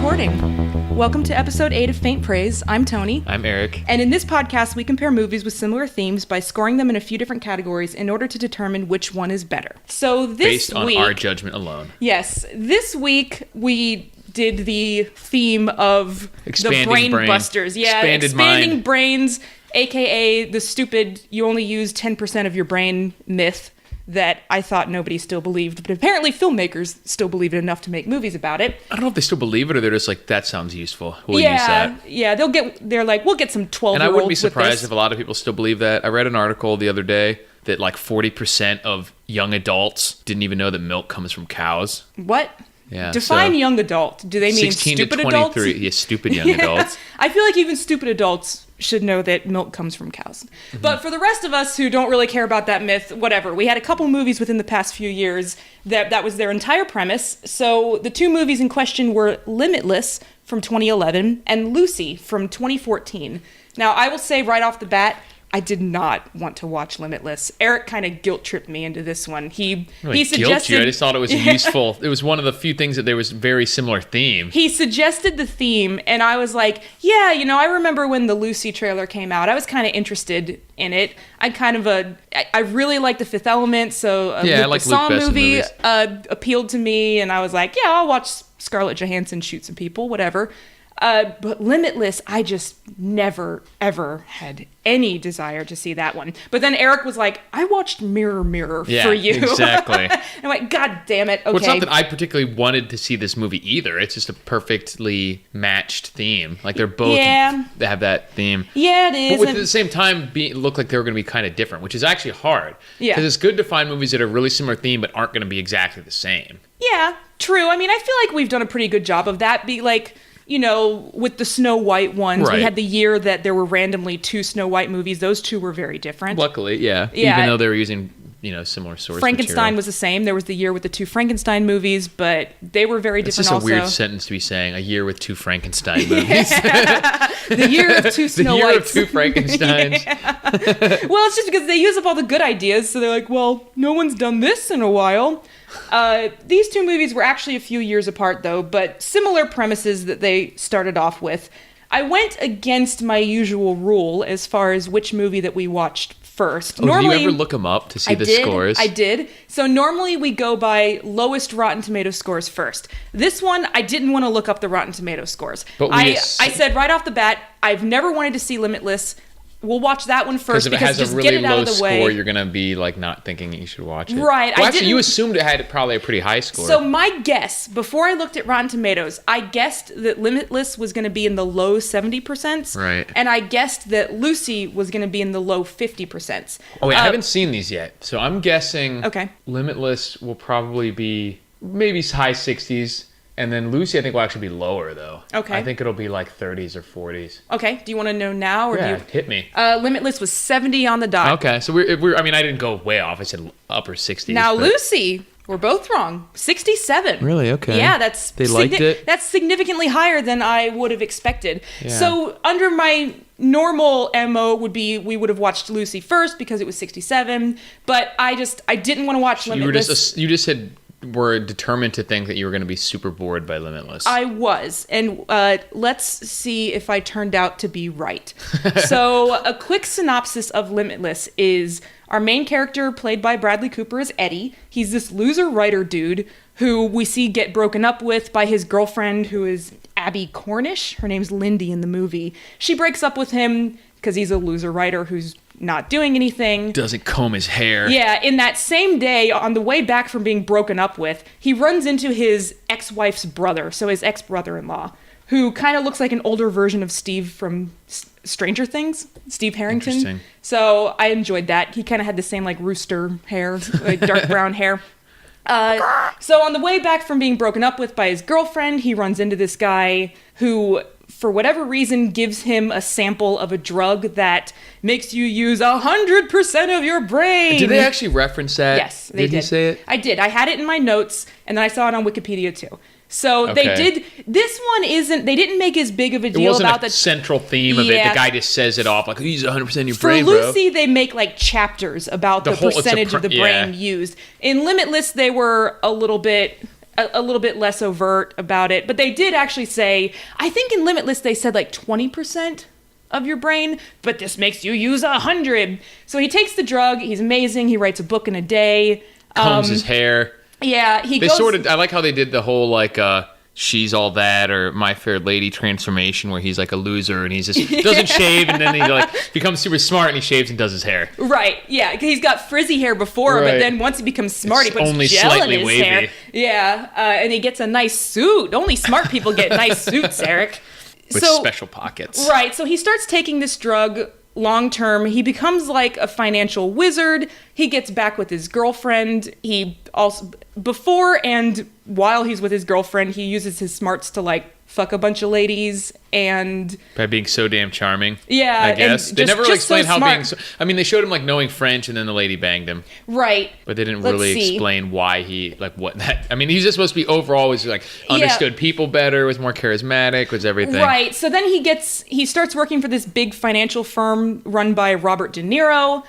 recording. Welcome to episode 8 of Faint Praise. I'm Toni. I'm Eric. And in this podcast, we compare movies with similar themes by scoring them in a few different categories in order to determine which one is better. So this Based on our judgment alone. Yes. This week, we did the theme of Expanding the brain brain. busters. Yeah, expanding mind. brains, aka the stupid, you only use 10% of your brain myth that I thought nobody still believed, but apparently filmmakers still believe it enough to make movies about it. I don't know if they still believe it or they're just like, that sounds useful. We'll use that. Yeah, they're like, we'll get some 12-year-olds And I wouldn't be with surprised this. if a lot of people still believe that. I read an article the other day that like 40% of young adults didn't even know that milk comes from cows. What? Yeah. Define young adult. Do they mean 16 stupid to adults? 23. Yeah, stupid young adults. I feel like even stupid adults should know that milk comes from cows. Mm-hmm. But for the rest of us who don't really care about that myth, whatever. We had a couple movies within the past few years that was their entire premise. So the two movies in question were Limitless from 2011 and Lucy from 2014. Now, I will say right off the bat, I did not want to watch Limitless. Eric kind of guilt-tripped me into this one. He suggested... Guilt you. I just thought it was useful. It was one of the few things that there was very similar theme. He suggested the theme, and I was like, yeah, I remember when the Lucy trailer came out. I was kind of interested in it. I really like The Fifth Element, so I Luc like Besson Luc Besson movie movies. Appealed to me, and I was like, yeah, I'll watch Scarlett Johansson shoot some people, whatever. But Limitless, I just never, ever had any desire to see that one. But then Eric was like, I watched Mirror, Mirror for you. Exactly. I'm like, God damn it, okay. Well, it's not that I particularly wanted to see this movie either. It's just a perfectly matched theme. Like they're both they have that theme. Yeah, it is. But at the same time, look like they were going to be kind of different, which is actually hard. Yeah. Because it's good to find movies that are really similar theme but aren't going to be exactly the same. Yeah, true. I mean, I feel like we've done a pretty good job of that. With the Snow White ones, right. We had the year that there were randomly 2 Snow White movies. Those 2 were very different. Luckily, yeah. Even though they were using, similar source Frankenstein material. was the same. There was the year with the 2 Frankenstein movies, but they were very different also. It's just a weird sentence to be saying, a year with 2 Frankenstein movies. The year of 2 Snow Whites. The year of 2 Frankensteins. Well, it's just because they use up all the good ideas, so they're like, well, no one's done this in a while. These 2 movies were actually a few years apart, though, but similar premises that they started off with. I went against my usual rule as far as which movie that we watched first. Normally, did you ever look them up to see the scores? I did. So normally we go by lowest Rotten Tomatoes scores first. This one, I didn't want to look up the Rotten Tomatoes scores. But I said right off the bat, I've never wanted to see Limitless. We'll watch that one first because if it has just a really get it out low of the way. score, you're gonna be like not thinking you should watch it. Right. Well, actually, you assumed it had probably a pretty high score. So my guess, before I looked at Rotten Tomatoes, I guessed that Limitless was going to be in the low 70%. Right. And I guessed that Lucy was going to be in the low 50%. Oh wait, I haven't seen these yet, so I'm guessing. Okay. Limitless will probably be maybe high 60s. And then Lucy, I think, will actually be lower, though. Okay. I think it'll be like 30s or 40s. Okay. Do you want to know now? Or hit me. Limitless was 70 on the dot. Okay. So we're I mean, I didn't go way off. I said upper 60s. Now, Lucy, we're both wrong. 67. Really? Okay. Yeah, They liked it? That's significantly higher than I would have expected. Yeah. So under my normal MO would be we would have watched Lucy first because it was 67. But I didn't want to watch Limitless. You just were determined to think that you were going to be super bored by Limitless. I was. And let's see if I turned out to be right. So a quick synopsis of Limitless is our main character, played by Bradley Cooper, is Eddie. He's this loser writer dude who we see get broken up with by his girlfriend, who is Abby Cornish. Her name's Lindy in the movie. She breaks up with him because he's a loser writer who's not doing anything. Doesn't comb his hair. Yeah, in that same day, on the way back from being broken up with, he runs into his ex-wife's brother, so his ex-brother-in-law, who kind of looks like an older version of Steve from Stranger Things, Steve Harrington. Interesting. So I enjoyed that. He kind of had the same like rooster hair, like dark brown hair. So on the way back from being broken up with by his girlfriend, he runs into this guy who, for whatever reason, gives him a sample of a drug that makes you use 100% of your brain. Did they actually reference that? Yes, they did. Did he say it? I did. I had it in my notes, and then I saw it on Wikipedia too. So Okay. they did. This one isn't. They didn't make as big of a It deal wasn't about a the central theme of it. Yeah. The guy just says it off like, use 100% of your For brain, bro. Lucy, they make like chapters about the whole- it's a percentage of the brain yeah. used. In Limitless, they were a little bit a little bit less overt about it. But they did actually say, I think in Limitless they said like 20% of your brain, but this makes you use 100. So he takes the drug. He's amazing. He writes a book in a day. Combs his hair. Yeah, I like how they did the whole like She's All That or My Fair Lady transformation where he's like a loser and he just doesn't shave and then he like becomes super smart and he shaves and does his hair. Right, yeah. He's got frizzy hair before, but then once he becomes smart, he puts gel in his hair. Yeah, and he gets a nice suit. Only smart people get nice suits, Eric. With special pockets. Right, so he starts taking this drug long term. He becomes like a financial wizard. He gets back with his girlfriend. He also, before and while he's with his girlfriend, he uses his smarts to like fuck a bunch of ladies and by being so damn charming. Yeah, I guess they never really explained so how smart. being. I mean, they showed him like knowing French, and then the lady banged him. Right, but they didn't really explain why he like what that. I mean, he's just supposed to be overall was like understood people better, was more charismatic, was everything. Right. So then he starts working for this big financial firm run by Robert De Niro.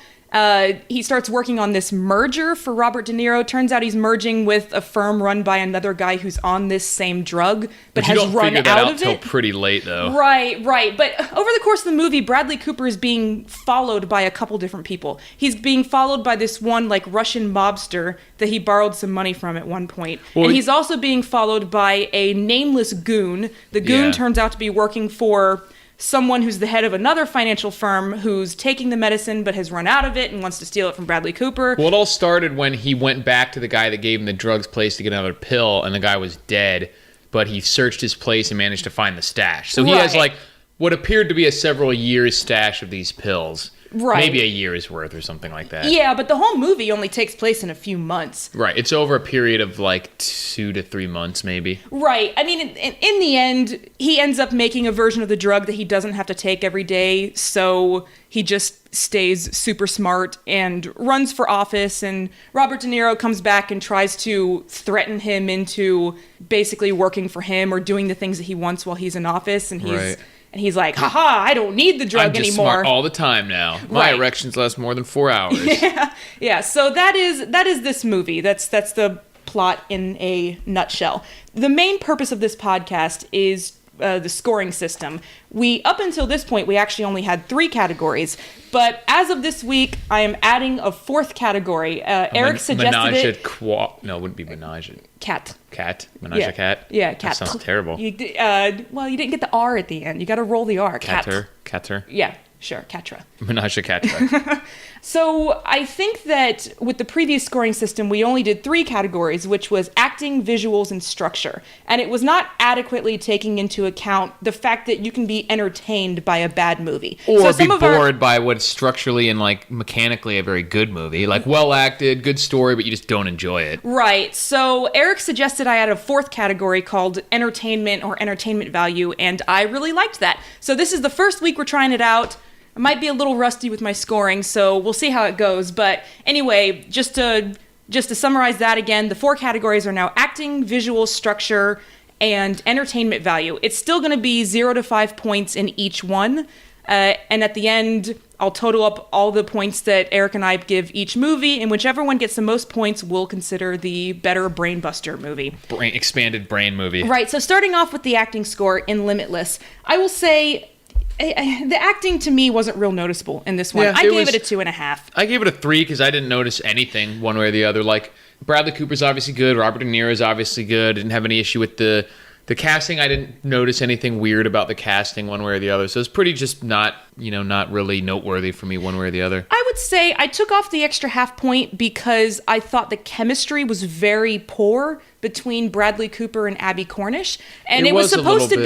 He starts working on this merger for Robert De Niro. Turns out he's merging with a firm run by another guy who's on this same drug, but has run out of it. Till pretty late, though. Right. But over the course of the movie, Bradley Cooper is being followed by a couple different people. He's being followed by this one like Russian mobster that he borrowed some money from at one point. Well, and he's also being followed by a nameless goon. The goon turns out to be working for someone who's the head of another financial firm who's taking the medicine but has run out of it and wants to steal it from Bradley Cooper. Well, it all started when he went back to the guy that gave him the drugs place to get another pill, and the guy was dead, but he searched his place and managed to find the stash. So he has like what appeared to be a several years stash of these pills. Right. Maybe a year's worth or something like that. Yeah, but the whole movie only takes place in a few months. Right. It's over a period of like 2 to 3 months, maybe. Right. I mean, in the end, he ends up making a version of the drug that he doesn't have to take every day. So he just stays super smart and runs for office. And Robert De Niro comes back and tries to threaten him into basically working for him or doing the things that he wants while he's in office. And he's like, haha, I don't need the drug anymore. I'm just smart all the time now. My erections last more than 4 hours. Yeah. So that is this movie. That's the plot in a nutshell. The main purpose of this podcast is the scoring system. Up until this point, we actually only had 3 categories. But as of this week, I am adding a 4th category. Eric suggested it. No, it wouldn't be menage. Cat. Menage a cat? Yeah, cat. That sounds terrible. You didn't get the R at the end. You got to roll the R. Catter. Yeah, sure. Catra. Menage a catra. So I think that with the previous scoring system, we only did 3 categories, which was acting, visuals, and structure. And it was not adequately taking into account the fact that you can be entertained by a bad movie. Or be bored by what's structurally and like mechanically a very good movie. Like well acted, good story, but you just don't enjoy it. Right. So Eric suggested I add a 4th category called entertainment or entertainment value, and I really liked that. So this is the first week we're trying it out. I might be a little rusty with my scoring, so we'll see how it goes. But anyway, just to summarize that again, the 4 categories are now acting, visual, structure, and entertainment value. It's still going to be 0 to 5 points in each one. And at the end, I'll total up all the points that Eric and I give each movie, and whichever one gets the most points, we'll consider the better brainbuster movie. Expanded brain movie. Right, so starting off with the acting score in Limitless, I will say the acting to me wasn't real noticeable in this one. I gave it a 2.5. I gave it a 3 because I didn't notice anything one way or the other. Like, Bradley Cooper's obviously good. Robert De Niro's obviously good. Didn't have any issue with the casting. I didn't notice anything weird about the casting one way or the other. So it's pretty just not really noteworthy for me one way or the other. I would say I took off the extra half point because I thought the chemistry was very poor between Bradley Cooper and Abby Cornish. And there was supposed to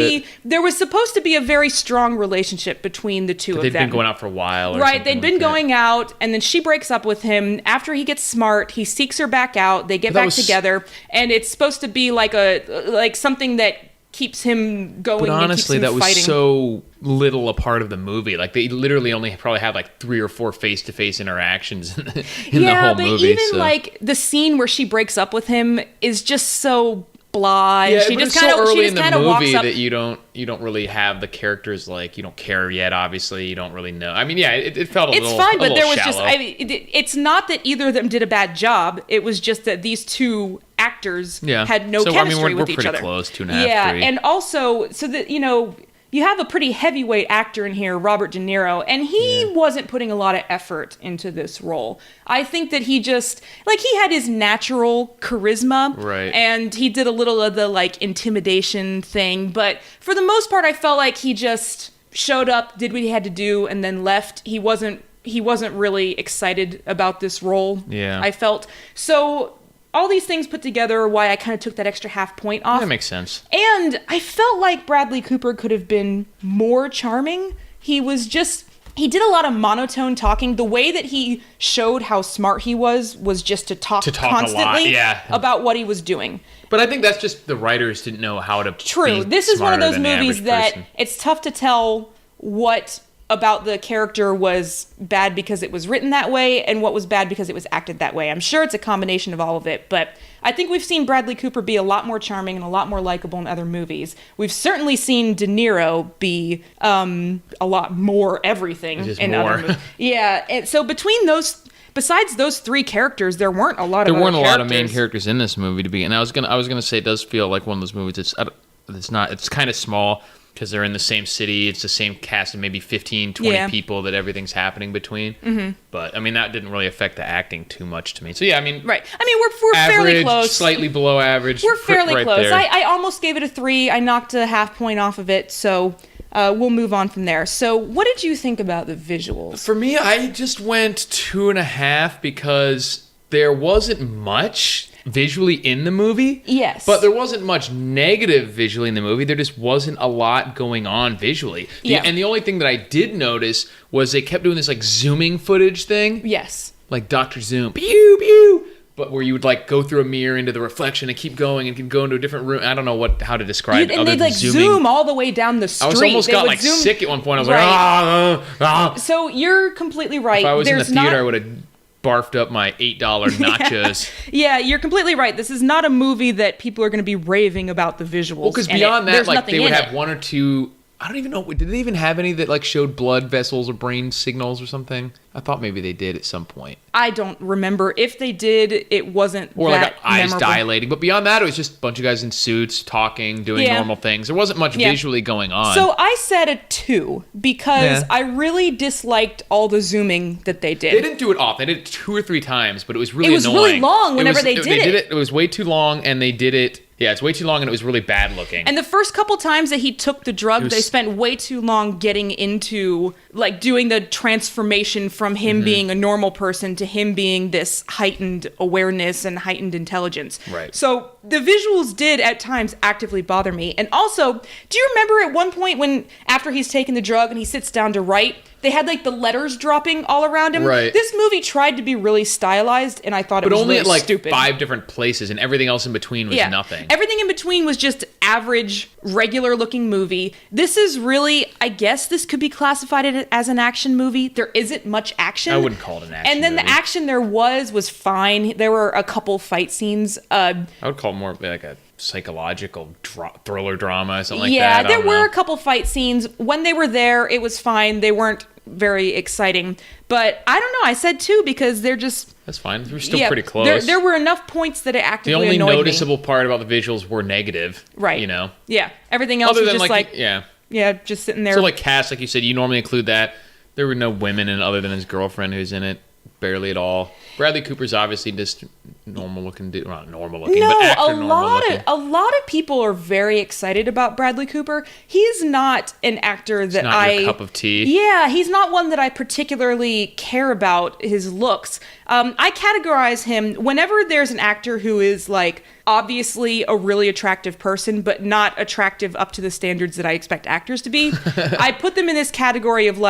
be a very strong relationship between the two of them. They'd been going out for a while. They'd been going out, and then she breaks up with him. After he gets smart, he seeks her back out. They get back together, and it's supposed to be like something that keeps him going. But honestly, and keeps him that fighting. was so little a part of the movie. Like, they literally only probably had like 3 or 4 face-to-face interactions in the whole movie. Yeah, but even like the scene where she breaks up with him is just so blah. Yeah, She but just it's so early in the walks movie up. that you don't really have the characters, like, you don't care yet. Obviously, you don't really know. I mean, yeah, it felt It's a fine, but little there was shallow. it's not that either of them did a bad job. It was just that these two actors had no chemistry with each other. We're pretty close, 2.5, yeah, 3. and also, so that, you have a pretty heavyweight actor in here, Robert De Niro, and he wasn't putting a lot of effort into this role. I think that he just, he had his natural charisma, right, and he did a little of the, intimidation thing, but for the most part, I felt like he just showed up, did what he had to do, and then left. He wasn't really excited about this role, I felt. So all these things put together are why I kind of took that extra half point off. That makes sense. And I felt like Bradley Cooper could have been more charming. He did a lot of monotone talking. The way that he showed how smart he was just to talk constantly about what he was doing. But I think that's just the writers didn't know how to True. be This is one of those smarter than the movies average that person. it's tough to tell what about the character was bad because it was written that way and what was bad because it was acted that way. I'm sure it's a combination of all of it, but I think we've seen Bradley Cooper be a lot more charming and a lot more likable in other movies. We've certainly seen De Niro be a lot more everything in other movies. Yeah, and so besides those three characters, there weren't a lot of main characters in this movie to begin. And I was gonna say it does feel like one of those movies. It's kind of small because they're in the same city. It's the same cast of maybe 15, 20 people that everything's happening between. Mm-hmm. But I mean, that didn't really affect the acting too much to me. So yeah, I mean, right. I mean, we're average, fairly close, slightly below average. We're fairly right close. There. I almost gave it a 3. I knocked a half point off of it. So. We'll move on from there. So what did you think about the visuals? For me, I just went 2.5 because there wasn't much visually in the movie. Yes. But there wasn't much negative visually in the movie. There just wasn't a lot going on visually. And the only thing that I did notice was they kept doing this zooming footage thing. Yes. Like Dr. Zoom. Pew, pew. But where you would go through a mirror into the reflection and keep going and go into a different room. I don't know how to describe it. And they'd zoom all the way down the street. I almost got sick at one point. I was like, So you're completely right. If I was in the theater, I would have barfed up my $8 nachos. Yeah, you're completely right. This is not a movie that people are going to be raving about the visuals. Well, because beyond that, they would have one or two. I don't even know. Did they even have any that showed blood vessels or brain signals or something? I thought maybe they did at some point. I don't remember. If they did, it wasn't or that eyes memorable. Dilating. But beyond that, it was just a bunch of guys in suits talking, doing normal things. There wasn't much visually going on. So I said a 2 because I really disliked all the zooming that they did. They didn't do it often. They did it 2 or 3 times, but it was really annoying. It was really long whenever they did it. It was way too long, and they did it. Yeah, it's way too long, and it was really bad looking. And the first couple times that he took the drug, they spent way too long getting into, doing the transformation from him being a normal person to him being this heightened awareness and heightened intelligence. Right. So the visuals did at times actively bother me. And also, do you remember at one point when, after he's taken the drug and he sits down to write, they had the letters dropping all around him? Right. This movie tried to be really stylized, and I thought it was really stupid. But only at 5 different places, and everything else in between was nothing. Everything in between was just average, regular-looking movie. This is really, I guess this could be classified as an action movie. There isn't much action. I wouldn't call it an action And then movie. the action there was fine. There were a couple fight scenes. I would call it more like a psychological thriller drama, something like that. Yeah, there were a couple fight scenes. When they were there, it was fine. They weren't very exciting. But I don't know. I said 2 because they're just... That's fine. We're still pretty close. There were enough points that it actively annoyed me. The only noticeable part part about the visuals were negative. Right. Yeah. Everything else Other was than just Yeah, just sitting there. So cast, like you said, you normally include that. There were no women in other than his girlfriend who's in it. Barely at all. Bradley Cooper's obviously just normal looking dude. Not normal looking, no, but actor normal looking. A lot of people are very excited about Bradley Cooper. He's not an actor that your cup of tea. Yeah, he's not one that I particularly care about his looks. I categorize him whenever there's an actor who is obviously a really attractive person, but not attractive up to the standards that I expect actors to be. I put them in this category of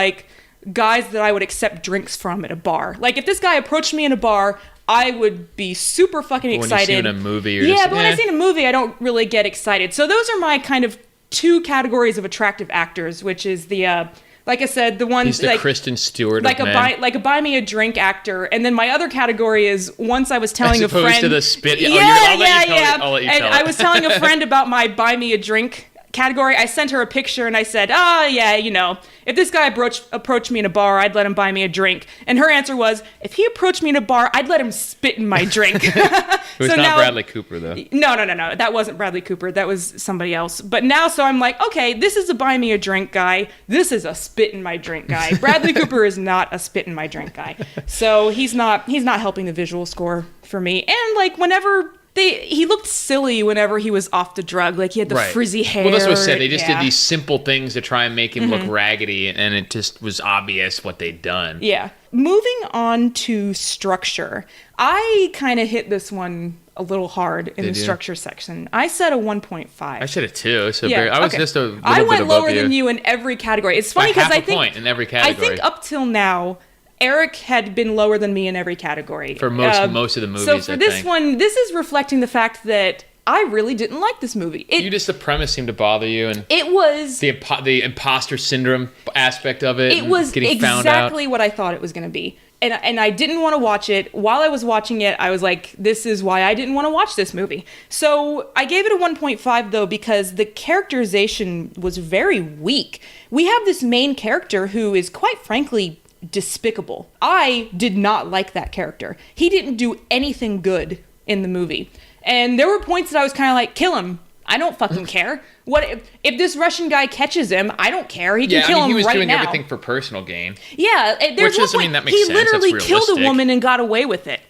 guys that I would accept drinks from at a bar. If this guy approached me in a bar, I would be super fucking excited. When you see him in a movie, but when I see in a movie, I don't really get excited. So those are my kind of 2 categories of attractive actors, which is the Like I said, the one He's the like Kristen Stewart like of a men. buy me a drink actor. And then my other category is once I was telling As a friend opposed to the spit. Yeah, I'll let you yeah. I'll let you And tell I it. was telling a friend about my buy me a drink category. I sent her a picture and I said, yeah, you know, if this guy approached me in a bar, I'd let him buy me a drink. And her answer was, if he approached me in a bar, I'd let him spit in my drink. It was not Bradley Cooper, though. No. That wasn't Bradley Cooper. That was somebody else. But now, so I'm like, okay, this is a buy me a drink guy. This is a spit in my drink guy. Bradley Cooper is not a spit in my drink guy. So he's not helping the visual score for me. And like whenever he looked silly whenever he was off the drug. Like he had the frizzy hair. Well, that's what I said. They just did these simple things to try and make him look raggedy, and it just was obvious what they'd done. Yeah. Moving on to structure. I kind of hit this one a little hard in the structure section. I said a 1.5. I said it too. So Yeah, I was okay. just a little I bit went above lower than you in every category. It's funny because I think point in every category. I think up till now, Eric had been lower than me in every category. For most of the movies, So for I this think. one, this is reflecting the fact that I really didn't like this movie. The premise seemed to bother you, and It was the imposter syndrome aspect of it. it was getting found out. exactly what I thought it was going to be. And I didn't want to watch it. While I was watching it, I was like, this is why I didn't want to watch this movie. So I gave it a 1.5, though, because the characterization was very weak. We have this main character who is, quite frankly, despicable. I did not like that character. He didn't do anything good in the movie. And there were points that I was kind of like, kill him. I don't fucking care. What if this Russian guy catches him? I don't care. He can kill him right now. He was doing everything for personal gain. Yeah, there's one point that makes he sense. literally That's killed a realistic. woman and got away with it.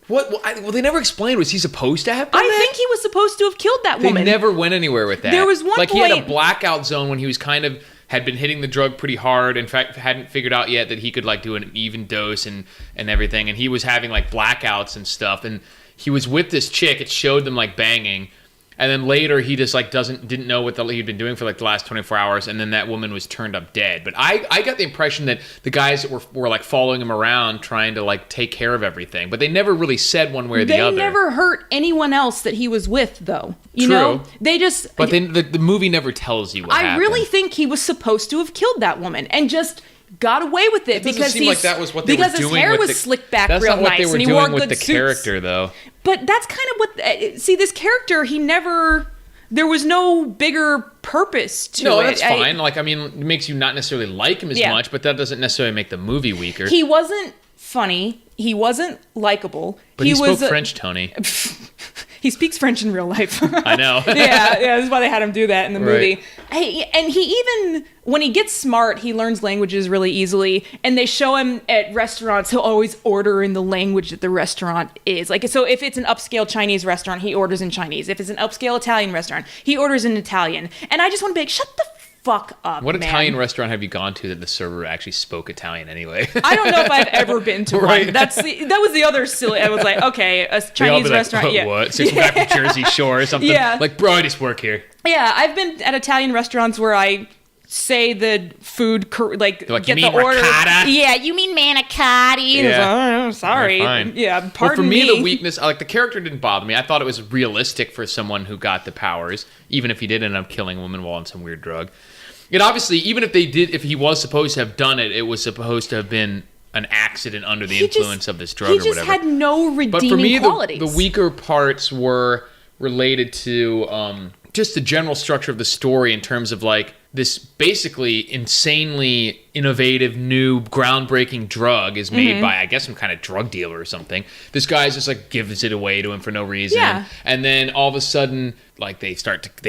What? Well, they never explained. Was he supposed to have done I that? think he was supposed to have killed that They woman. never went anywhere with that. There was one like he had a point- blackout zone when he was had been hitting the drug pretty hard. In fact, hadn't figured out yet that he could like do an even dose and everything. And he was having like blackouts and stuff. And he was with this chick. It showed them like banging. And then later he just like didn't know what he'd been doing for like the last 24 hours, and then that woman was turned up dead. But I got the impression that the guys that were like following him around trying to like take care of everything, but they never really said one way or the other. They never hurt anyone else that he was with, though. You True. know, they just. But then the movie never tells you what happened. I really think he was supposed to have killed that woman and just got away with it, It doesn't because seem like that was what they were because his doing hair with was the- slicked back That's real not what nice they were and he wore doing with good the suits. character, though. But that's kind of what. See, this character, he never. There was no bigger purpose to it. No, that's fine. Like, I mean, it makes you not necessarily like him as Yeah. much, but that doesn't necessarily make the movie weaker. He wasn't funny. He wasn't likable. But he was spoke French, Tony. He speaks French in real life. I know. yeah, that's why they had him do that in the movie. Right. And he even, when he gets smart, he learns languages really easily. And they show him at restaurants, he'll always order in the language that the restaurant is. Like, so if it's an upscale Chinese restaurant, he orders in Chinese. If it's an upscale Italian restaurant, he orders in Italian. And I just want to be like, shut the fuck up, What man. Italian restaurant have you gone to that the server actually spoke Italian anyway? I don't know if I've ever been to Right. one. That was the other silly. I was like, okay, a They all Chinese be like, restaurant. "Oh, Yeah. what? So you come back from Jersey Shore or something? Yeah. Like, bro, I just work here. Yeah, I've been at Italian restaurants where I say the food, like, get "You mean the order. ricotta?" Yeah, you mean manicotti? And it's Yeah. like, oh, sorry. Fine. Yeah, Well, pardon for me, me. the weakness, like the character didn't bother me. I thought it was realistic for someone who got the powers, even if he did end up killing a woman while on some weird drug. It obviously, even if he was supposed to have done it, it was supposed to have been an accident under the influence of this drug or whatever. He just had no redeeming But for me, qualities. the weaker parts were related to just the general structure of the story in terms of like this basically insanely innovative, new, groundbreaking drug is made by, I guess, some kind of drug dealer or something. This guy's just like gives it away to him for no reason. Yeah. And then all of a sudden, like they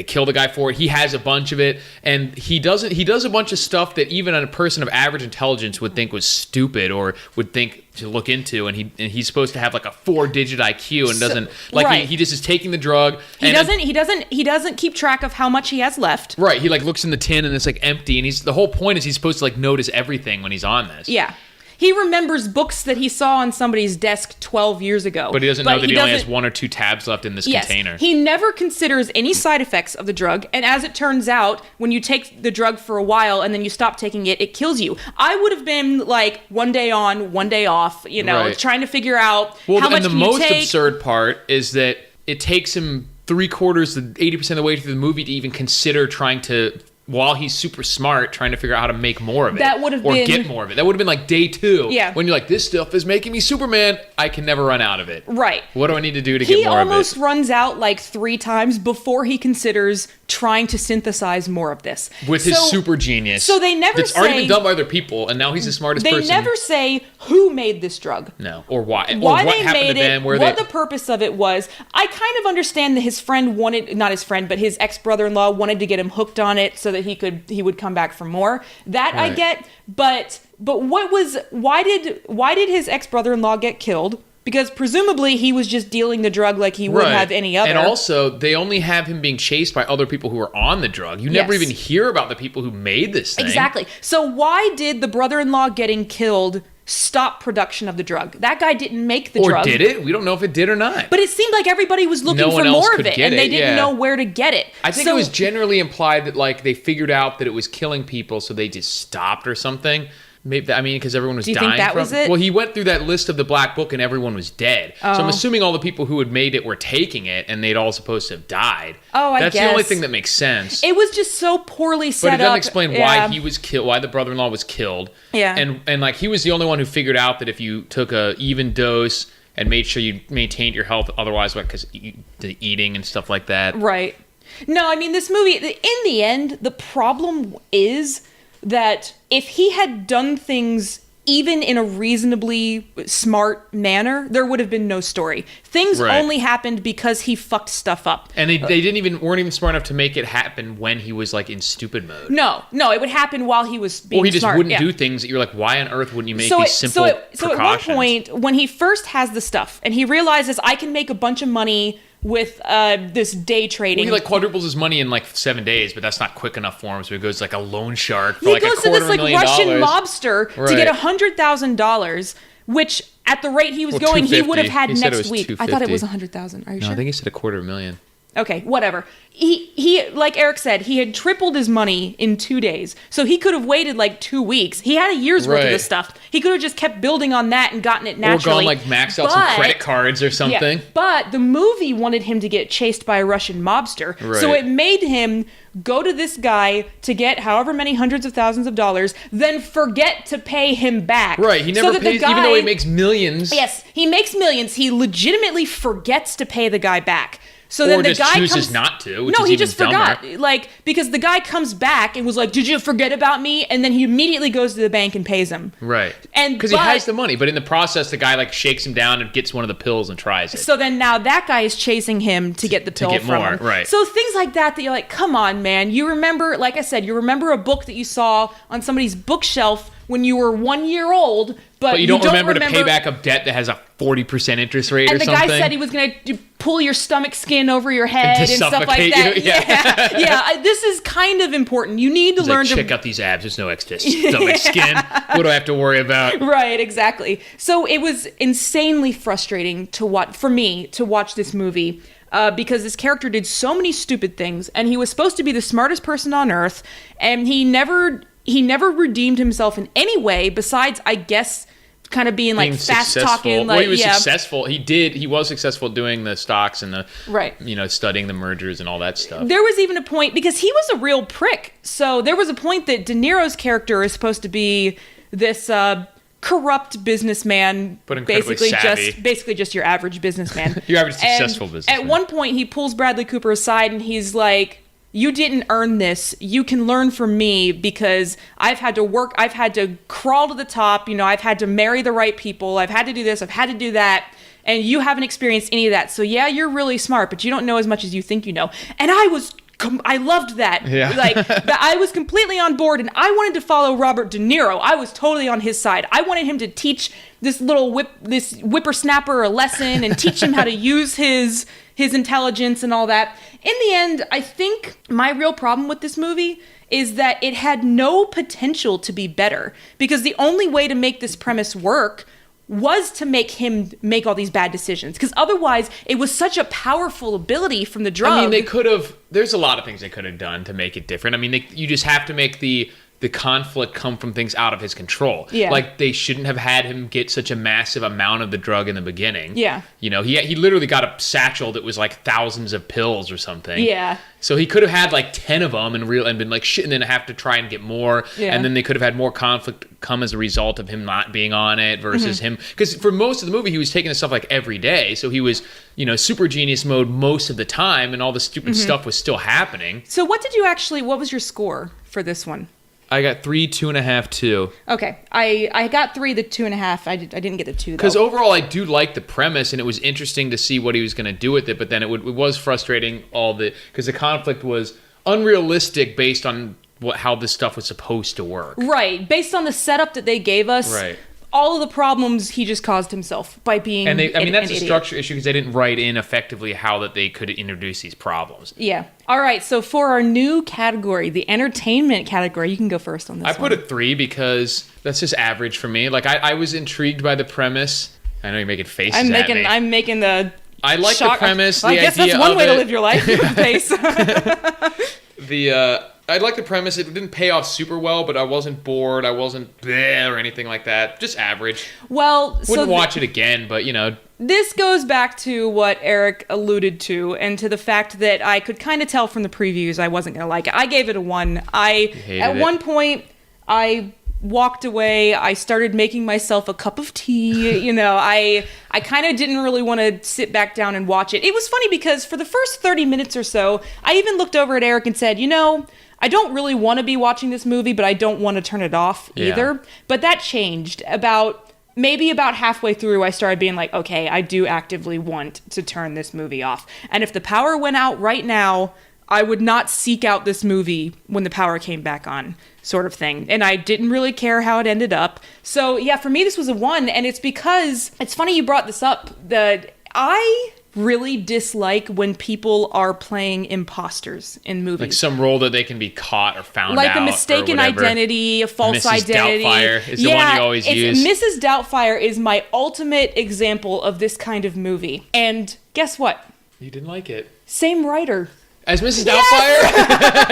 kill the guy for it. He has a bunch of it, and he does a bunch of stuff that even a person of average intelligence would think was stupid or would think to look into. And he's supposed to have like a 4-digit IQ and doesn't right. he just is taking the drug. He doesn't keep track of how much he has left. Right, he like looks in the tin and it's like empty, and the whole point is he's supposed to like notice everything when he's on this. Yeah. He remembers books that he saw on somebody's desk 12 years ago. But he doesn't know that he only has 1 or 2 tabs left in this container. He never considers any side effects of the drug, and as it turns out, when you take the drug for a while and then you stop taking it, it kills you. I would have been like 1 day on, 1 day off, Right. trying to figure out Well, how much and the can you most take. absurd part is that it takes him 3/4 to 80% of the way through the movie to even consider trying to while he's super smart, trying to figure out how to make more of it. That would have or been... get more of it. That would have been like day 2. Yeah. When you're like, this stuff is making me Superman. I can never run out of it. Right. What do I need to do to get more of it? He almost runs out like 3 times before he considers trying to synthesize more of this. With his super genius. So they never It's already been done by other people, and now he's the smartest person. They never say who made this drug. No. Or why. Or Why what they happened made to them. it, what the purpose of it was. I kind of understand that his friend wanted, not his friend, but his ex-brother-in-law wanted to get him hooked on it so that he would come back for more. That right. I get, but why did his ex-brother-in-law get killed? Because presumably he was just dealing the drug like he would have any other. And also, they only have him being chased by other people who are on the drug. You never even hear about the people who made this thing. Exactly. So why did the brother-in-law getting killed stop production of the drug? That guy didn't make the drug. Or did it? We don't know if it did or not. But it seemed like everybody was looking for more of it, and they didn't know where to get it. I think it was generally implied that like they figured out that it was killing people, so they just stopped or something. Maybe because everyone was dying. Do you think that was it? Well, he went through that list of the black book and everyone was dead. Oh. So I'm assuming all the people who had made it were taking it and they'd all supposed to have died. Oh, I guess. That's the only thing that makes sense. It was just so poorly set up. But it doesn't explain why he was killed, why the brother-in-law was killed. Yeah. And like he was the only one who figured out that if you took a even dose and made sure you maintained your health, otherwise, because the eating and stuff like that. Right. No, I mean, this movie, in the end, the problem is that if he had done things even in a reasonably smart manner, there would have been no story. Things only happened because he fucked stuff up. And they weren't even smart enough to make it happen when he was like in stupid mode. No, it would happen while he was being smart. Or he just wouldn't do things that you're like, why on earth wouldn't you make these simple precautions? So at one point, when he first has the stuff, and he realizes I can make a bunch of money with this day trading. Well, he like quadruples his money in like 7 days, but that's not quick enough for him. So he goes like a loan shark for like a quarter of $1 million. He goes to this like Russian mobster to get $100,000, which at the rate he was going, he would have had next week. I thought it was 100,000. Are you sure? I think he said $250,000. Okay, whatever. He like Eric said, he had tripled his money in 2 days. So he could have waited like 2 weeks. He had a year's worth of this stuff. He could have just kept building on that and gotten it naturally. Or gone like maxed out some credit cards or something. Yeah, but the movie wanted him to get chased by a Russian mobster. Right. So it made him go to this guy to get however many hundreds of thousands of dollars, then forget to pay him back. Right, he never pays, even though he makes millions. Yes, he makes millions. He legitimately forgets to pay the guy back. So then the guy chooses not to. Which no, is he even just dumber. forgot. Like, because the guy comes back and was like, "Did you forget about me?" And then he immediately goes to the bank and pays him. Right. And because he has the money, but in the process, the guy like shakes him down and gets one of the pills and tries it. So then now that guy is chasing him to get the pill from him. Right. So things like that you're like, come on, man. You remember, like I said, you remember a book that you saw on somebody's bookshelf when you were 1 year old, but you don't remember to pay back a debt that has a 40% interest rate or something. And the guy said he was going to pull your stomach skin over your head and stuff like that. You. Yeah. This is kind of important. You need to learn to check out these abs. There's no extra stomach skin. What do I have to worry about? Right, exactly. So it was insanely frustrating to watch for me to watch this movie. Because this character did so many stupid things, and he was supposed to be the smartest person on earth, and he never redeemed himself in any way besides, I guess, kind of being like fast talking. Like, well, he was successful. He was successful doing the stocks and the studying the mergers and all that stuff. There was even a point because he was a real prick. So there was a point that De Niro's character is supposed to be this corrupt businessman, but basically just your average businessman. Your average successful businessman. At one point, he pulls Bradley Cooper aside and he's like, "You didn't earn this. You can learn from me because I've had to work. I've had to crawl to the top. I've had to marry the right people. I've had to do this. I've had to do that. And you haven't experienced any of that. So yeah, you're really smart, but you don't know as much as you think you know." And I loved that. Yeah. That I was completely on board, and I wanted to follow Robert De Niro. I was totally on his side. I wanted him to teach this little whippersnapper a lesson and teach him how to use his intelligence and all that. In the end, I think my real problem with this movie is that it had no potential to be better, because the only way to make this premise work was to make him make all these bad decisions, because otherwise it was such a powerful ability from the drug. I mean, they could have. There's a lot of things they could have done to make it different. I mean, you just have to make the the conflict come from things out of his control. Yeah. Like, they shouldn't have had him get such a massive amount of the drug in the beginning. Yeah. You know, he literally got a satchel that was like thousands of pills or something. Yeah. So he could have had like 10 of them and been like, shit, and then have to try and get more. Yeah. And then they could have had more conflict come as a result of him not being on it versus him. Because for most of the movie, he was taking this stuff like every day. So he was, you know, super genius mode most of the time, and all the stupid stuff was still happening. So what was your score for this one? I got 3, 2.5, 2. Okay, I got 3, the 2.5. I didn't get the 2 though. Because overall, I do like the premise, and it was interesting to see what he was going to do with it. But then it was frustrating because the conflict was unrealistic based on how this stuff was supposed to work. Right, based on the setup that they gave us. Right. All of the problems he just caused himself by being And that's an a idiot. structure issue because they didn't write in effectively how that they could introduce these problems. Yeah. All right, so for our new category, the entertainment category, you can go first on this I put a 3 because that's just average for me. Like, I was intrigued by the premise. I know you're making faces at me. I'm making the I like the premise. I guess that's one way to live your life. Face. I like the premise. It didn't pay off super well, but I wasn't bored. I wasn't bleh or anything like that. Just average. Well, Wouldn't watch it again, but you know. This goes back to what Eric alluded to, and to the fact that I could kind of tell from the previews I wasn't going to like it. I gave it a 1. One point, I walked away. I started making myself a cup of tea. You know, I kind of didn't really want to sit back down and watch it. It was funny because for the first 30 minutes or so, I even looked over at Eric and said, you know, I don't really want to be watching this movie, but I don't want to turn it off either. Yeah. But that changed maybe about halfway through. I started being like, okay, I do actively want to turn this movie off. And if the power went out right now, I would not seek out this movie when the power came back on, sort of thing. And I didn't really care how it ended up. So yeah, for me, this was a 1. And it's because, it's funny you brought this up, that I really dislike when people are playing imposters in movies. Like some role that they can be caught or found like out. a mistaken identity, a false Mrs. identity. Doubtfire is the one you always use. Mrs. Doubtfire is my ultimate example of this kind of movie. And guess what? You didn't like it. Same writer. As Mrs. Doubtfire?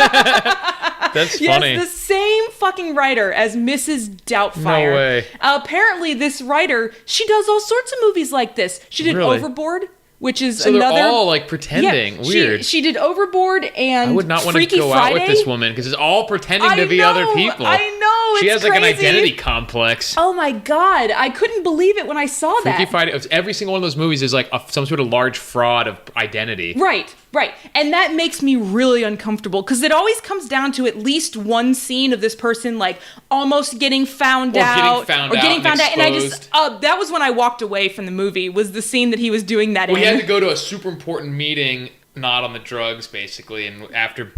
That's funny. Yes, the same fucking writer as Mrs. Doubtfire. No way. Apparently, this writer, she does all sorts of movies like this. She did Really? Overboard, which is So another. they're all like pretending. Yeah, Weird. She did Overboard and I would not want to Freaky go Friday. out with this woman because it's all pretending to be other people. I know. She It's has like an crazy. identity complex. Oh my god, I couldn't believe it when I saw Freaky that. Friday. Every single one of those movies is like some sort of large fraud of identity. Right. And that makes me really uncomfortable because it always comes down to at least one scene of this person like almost getting found out. And I just, that was when I walked away from the movie, was the scene that he was doing that Well, in. he had to go to a super important meeting, not on the drugs, basically, and after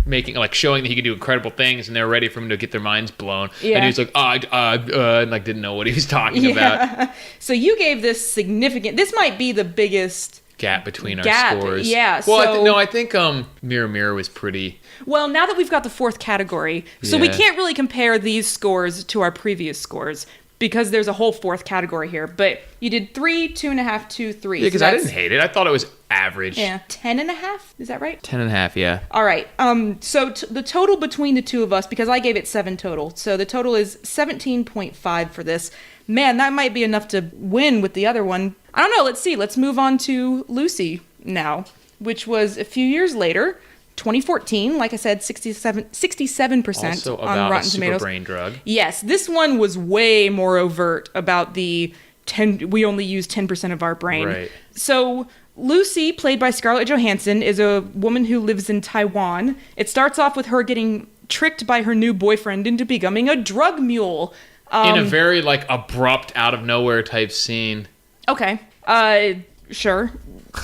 showing that he could do incredible things, and they were ready for him to get their minds blown, Yeah. and he was like, and like didn't know what he was talking about. So you gave this this might be the biggest Gap between our Gap, scores. yeah, Well, so- I think Mirror Mirror was pretty. Well, now that we've got the 4th category, so we Yeah. can't really compare these scores to our previous scores because there's a whole 4th category here. But you did 3, 2.5, 2, 3. Yeah, because I didn't hate it. I thought it was average. Yeah, 10.5. Is that right? 10.5, yeah. All right. So the total between the two of us, because I gave it 7 total, so the total is 17.5 for this. Man, that might be enough to win with the other one. I don't know. Let's see. Let's move on to Lucy now, which was a few years later, 2014. Like I said, 67% Also on about Rotten a super Tomatoes. brain drug. Yes, this one was way more overt about the 10. We only use 10% of our brain. Right. So Lucy, played by Scarlett Johansson, is a woman who lives in Taiwan. It starts off with her getting tricked by her new boyfriend into becoming a drug mule. In a very abrupt, out of nowhere type scene. Okay. Sure.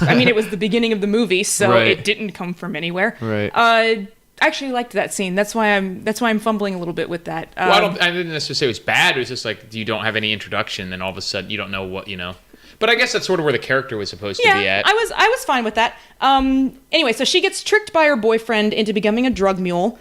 I mean, it was the beginning of the movie, so Right. it didn't come from anywhere. Right. I actually liked that scene. That's why I'm fumbling a little bit with that. Well, I didn't necessarily say it was bad. It was just like you don't have any introduction, then all of a sudden you don't know what you know. But I guess that's sort of where the character was supposed to be at. I was fine with that. Anyway, so she gets tricked by her boyfriend into becoming a drug mule.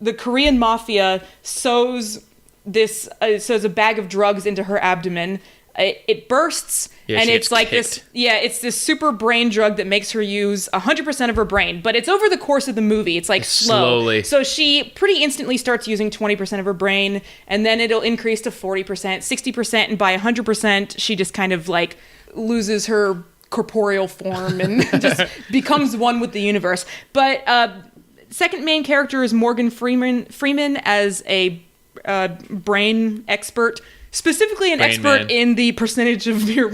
The Korean mafia sews a bag of drugs into her abdomen. it bursts, Yeah, and she it's gets like kicked. this. Yeah, it's this super brain drug that makes her use 100% of her brain. But it's over the course of the movie. It's like Slowly. So she pretty instantly starts using 20% of her brain, and then it'll increase to 40%, 60%, and by 100%, she just kind of like loses her corporeal form and just becomes one with the universe. But second main character is Morgan Freeman as a brain expert. Specifically, an Brain expert man. in the percentage of your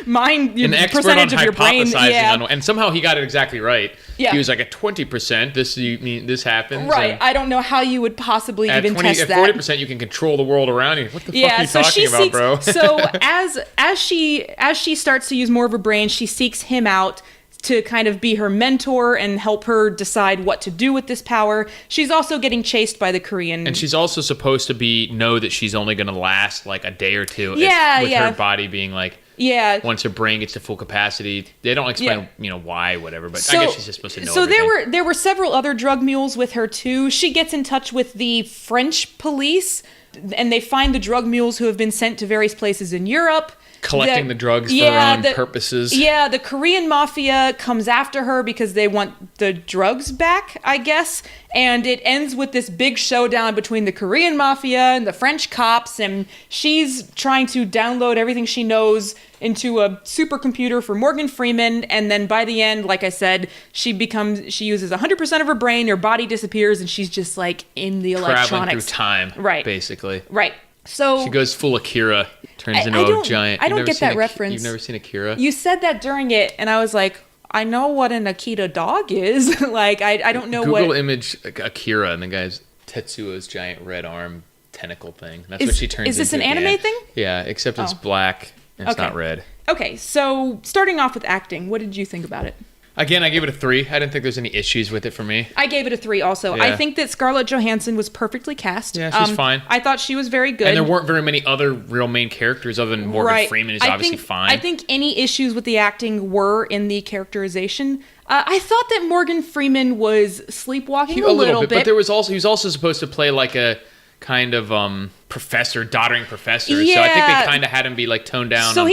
mind, An expert percentage on of your brain. hypothesizing on, and somehow he got it exactly right. Yeah. He was like, at 20%, this happens. Right. and I don't know how you would possibly even test at that. 40%, you can control the world around you. What the fuck are you talking about, bro? So as she starts to use more of her brain, she seeks him out to kind of be her mentor and help her decide what to do with this power. She's also getting chased by the Korean. And she's also supposed to know that she's only going to last like a day or two. With her body being like, once her brain gets to full capacity. They don't explain, why, whatever. But I guess she's just supposed to know. So everything. there were several other drug mules with her too. She gets in touch with the French police, and they find the drug mules who have been sent to various places in Europe. Collecting the drugs for their own purposes. Yeah, the Korean mafia comes after her because they want the drugs back, I guess. And it ends with this big showdown between the Korean mafia and the French cops. And she's trying to download everything she knows into a supercomputer for Morgan Freeman. And then by the end, like I said, she uses 100% of her brain, her body disappears, and she's just like in the electronics. Traveling through time, basically. Right. So she goes full Akira, turns into a giant. I don't get that reference. You've never seen Akira? You said that during it, and I was like, I know what an Akita dog is. Like, I don't know Google what. image Akira, and the guy's Tetsuo's giant red arm tentacle thing. That's what she turns into. Is this an anime thing? Yeah, except it's black and it's not red. Okay, so starting off with acting, what did you think about it? Again, I gave it a 3. I didn't think there's any issues with it for me. I gave it a 3 also. Yeah. I think that Scarlett Johansson was perfectly cast. Yeah, she's fine. I thought she was very good. And there weren't very many other real main characters other than Morgan Freeman is obviously fine. I think any issues with the acting were in the characterization. I thought that Morgan Freeman was sleepwalking a little bit. But he was also supposed to play like a kind of doddering professor. Yeah. So I think they kind of had him be like toned down. So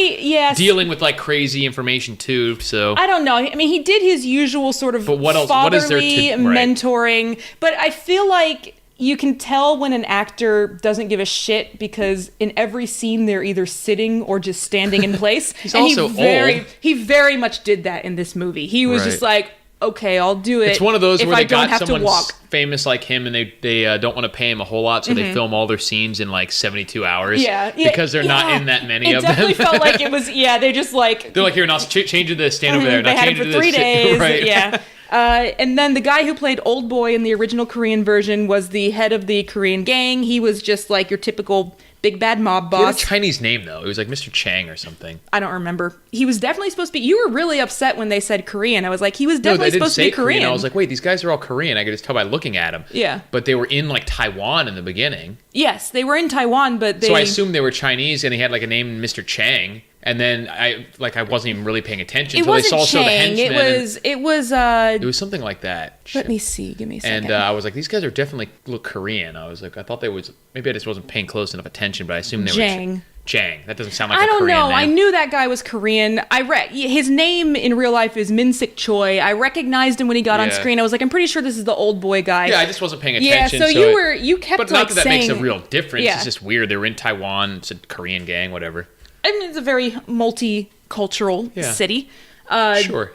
dealing with like crazy information too. So I don't know. I mean, he did his usual sort of fatherly mentoring, but I feel like you can tell when an actor doesn't give a shit because in every scene they're either sitting or just standing in place. He's also old. He very much did that in this movie. He was just like, okay, I'll do it. It's one of those where they got someone walk. famous like him, and they don't want to pay him a whole lot, so they film all their scenes in like 72 hours. Yeah, because they're not in that many of them. It definitely felt like it was. Yeah, they just like they're like, here, now change this, stand over there. They now had him for 3 days. Right. Yeah. And then the guy who played Old Boy in the original Korean version was the head of the Korean gang. He was just like your typical big bad mob boss. He had a Chinese name though. It was like Mr. Chang or something. I don't remember. He was definitely supposed to be. You were really upset when they said Korean. I was like, he was definitely supposed to be Korean. I was like, wait, these guys are all Korean. I could just tell by looking at them. Yeah. But they were in like Taiwan in the beginning. Yes, they were in Taiwan, but So I assumed they were Chinese, and he had like a name, Mr. Chang. And then I wasn't even really paying attention until I saw the henchmen. It was something like that. Let me see. Give me a second. And I was like, these guys are definitely look Korean. I was like, I thought maybe I just wasn't paying close enough attention, but I assumed they were Jang. That doesn't sound like a Korean name. I don't know. I knew that guy was Korean. His name in real life is Min-sik Choi. I recognized him when he got on screen. I was like, I'm pretty sure this is the Old Boy guy. Yeah, I just wasn't paying attention. Yeah, so you kept but not that saying, makes a real difference. Yeah. It's just weird. They were in Taiwan. It's a Korean gang, whatever. I mean, it's a very multicultural city. Sure.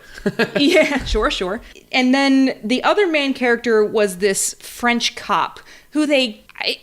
Yeah, sure. And then the other main character was this French cop who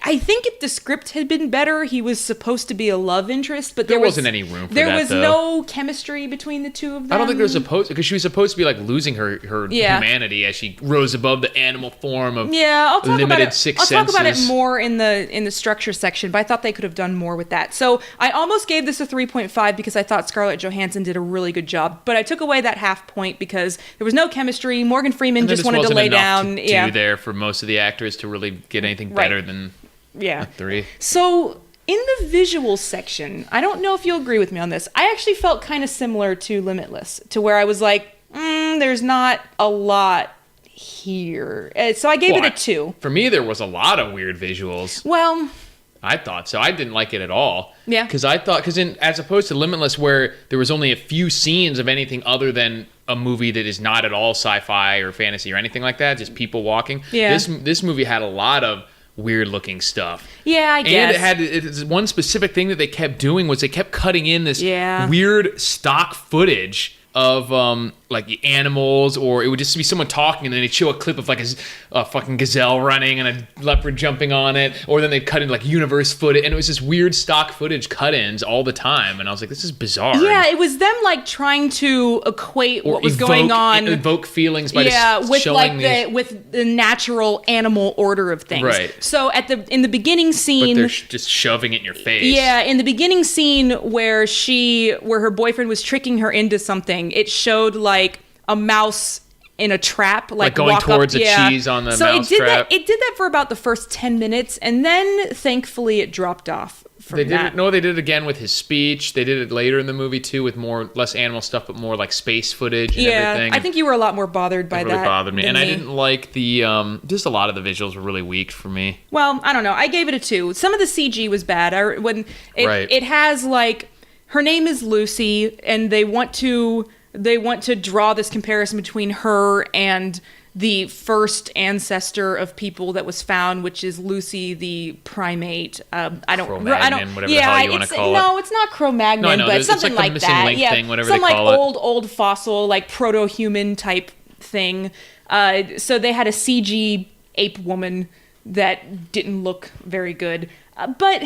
I think if the script had been better, he was supposed to be a love interest, but there wasn't any room for that, There was though. No chemistry between the two of them. I don't think there was because she was supposed to be like losing her humanity as she rose above the animal form of I'll talk limited six senses. I'll talk about it more in the structure section, but I thought they could have done more with that. So I almost gave this a 3.5 because I thought Scarlett Johansson did a really good job, but I took away that half point because there was no chemistry. Morgan Freeman just wanted to lay down. To do there for most of the actors to really get anything better than. Yeah. 3. So in the visual section, I don't know if you'll agree with me on this. I actually felt kind of similar to Limitless, to where I was like, there's not a lot here. So I gave it a 2. For me, there was a lot of weird visuals. Well, I thought so. I didn't like it at all. Yeah. Because as opposed to Limitless, where there was only a few scenes of anything other than a movie that is not at all sci-fi or fantasy or anything like that, just people walking. Yeah. This movie had a lot of weird looking stuff. Yeah, I guess. And it's one specific thing that they kept doing was they kept cutting in this Yeah. weird stock footage of like animals, or it would just be someone talking and then they'd show a clip of like a fucking gazelle running and a leopard jumping on it, or then they'd cut in like universe footage, and it was this weird stock footage cut-ins all the time, and I was like, this is bizarre. Yeah, it was them like trying to equate what was going on, evoke feelings by just with showing like with the natural animal order of things. Right. So in the beginning scene, but they're just shoving it in your face. Yeah, in the beginning scene where her boyfriend was tricking her into something, it showed like a mouse in a trap, like going walk towards up, a cheese on the so mouse it did trap. It did that for about the first 10 minutes, and then thankfully it dropped off from that. They did it again with his speech. They did it later in the movie too, with less animal stuff, but more like space footage and everything. I think you were a lot more bothered by that. It really bothered me, and I I didn't like the just a lot of the visuals were really weak for me. Well, I don't know. I gave it a 2. Some of the CG was bad. It has like, her name is Lucy, and they want to draw this comparison between her and the first ancestor of people that was found, which is Lucy the primate. Cro-Magnon, whatever the hell you want to call it. No, it's not Cro-Magnon, but something like like the that. link thing, whatever some they call it. old fossil, like proto-human type thing. So they had a CG ape woman that didn't look very good, but